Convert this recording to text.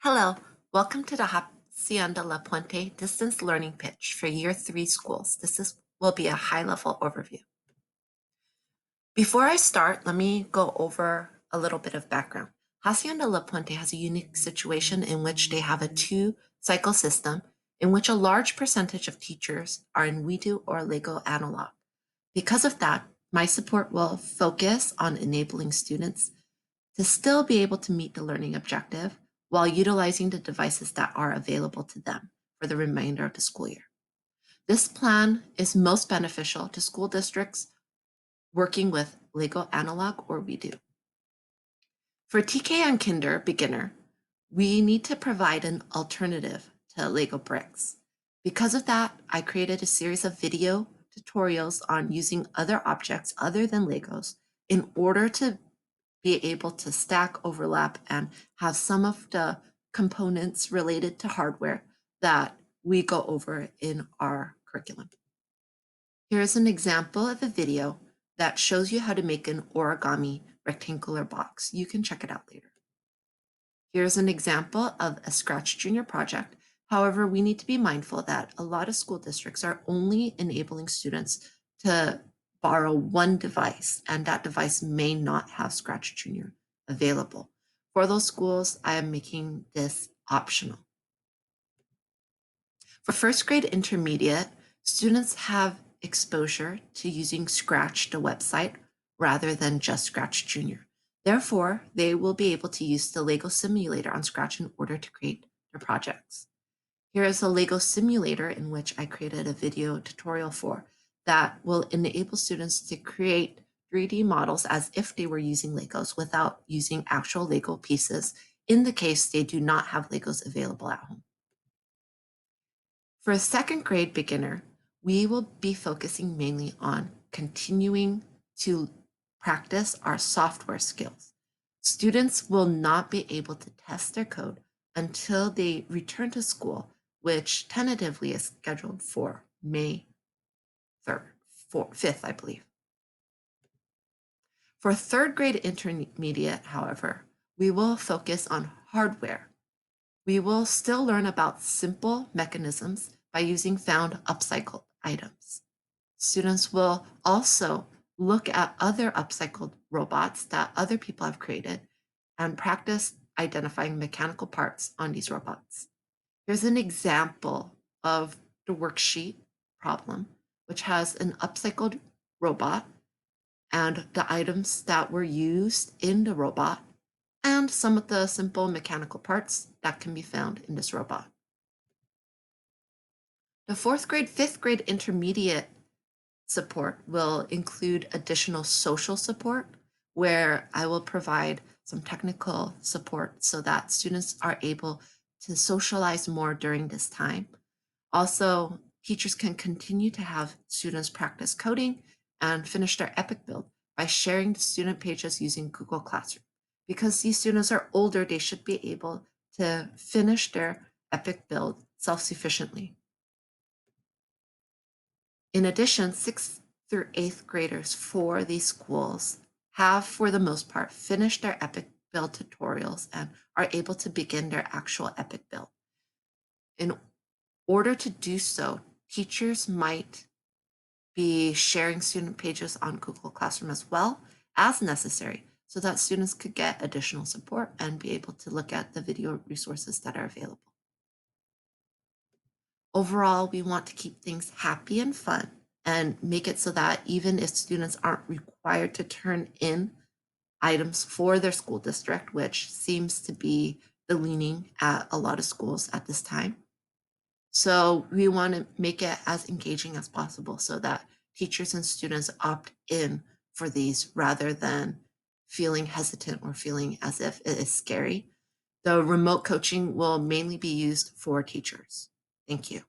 Hello, welcome to the Hacienda La Puente distance learning pitch for Year 3 schools. Will be a high-level overview. Before I start, let me go over a little bit of background. Hacienda La Puente has a unique situation in which they have a two-cycle system in which a large percentage of teachers are in WeDo or Lego Analog. Because of that, my support will focus on enabling students to still be able to meet the learning objective while utilizing the devices that are available to them for the remainder of the school year. This plan is most beneficial to school districts working with Lego Analog or WeDo. For TK and Kinder beginner, we need to provide an alternative to Lego bricks. Because of that, I created a series of video tutorials on using other objects other than Legos in order to be able to stack, overlap, and have some of the components related to hardware that we go over in our curriculum. Here's an example of a video that shows you how to make an origami rectangular box. You can check it out later. Here's an example of a Scratch Junior project. However, we need to be mindful that a lot of school districts are only enabling students to borrow one device, and that device may not have Scratch Junior available. For those schools, I am making this optional. For first grade intermediate, students have exposure to using Scratch, the website, rather than just Scratch Junior. Therefore, they will be able to use the Lego simulator on Scratch in order to create their projects. Here is a Lego simulator in which I created a video tutorial for that will enable students to create 3D models as if they were using Legos without using actual Lego pieces in the case they do not have Legos available at home. For a second grade beginner, we will be focusing mainly on continuing to practice our software skills. Students will not be able to test their code until they return to school, which tentatively is scheduled for May 3rd, 5th, I believe. For third grade intermediate, however, we will focus on hardware. We will still learn about simple mechanisms by using found upcycled items. Students will also look at other upcycled robots that other people have created and practice identifying mechanical parts on these robots. Here's an example of the worksheet problem, which has an upcycled robot and the items that were used in the robot and some of the simple mechanical parts that can be found in this robot. The fourth grade, fifth grade intermediate support will include additional social support, where I will provide some technical support so that students are able to socialize more during this time. Also, teachers can continue to have students practice coding and finish their EPIC build by sharing the student pages using Google Classroom. Because these students are older, they should be able to finish their EPIC build self-sufficiently. In addition, 6th through 8th graders for these schools have, for the most part, finished their EPIC build tutorials and are able to begin their actual EPIC build. In order to do so, teachers might be sharing student pages on Google Classroom as well as necessary so that students could get additional support and be able to look at the video resources that are available. Overall, we want to keep things happy and fun and make it so that even if students aren't required to turn in items for their school district, which seems to be the leaning at a lot of schools at this time. So we want to make it as engaging as possible so that teachers and students opt in for these rather than feeling hesitant or feeling as if it is scary. The remote coaching will mainly be used for teachers. Thank you.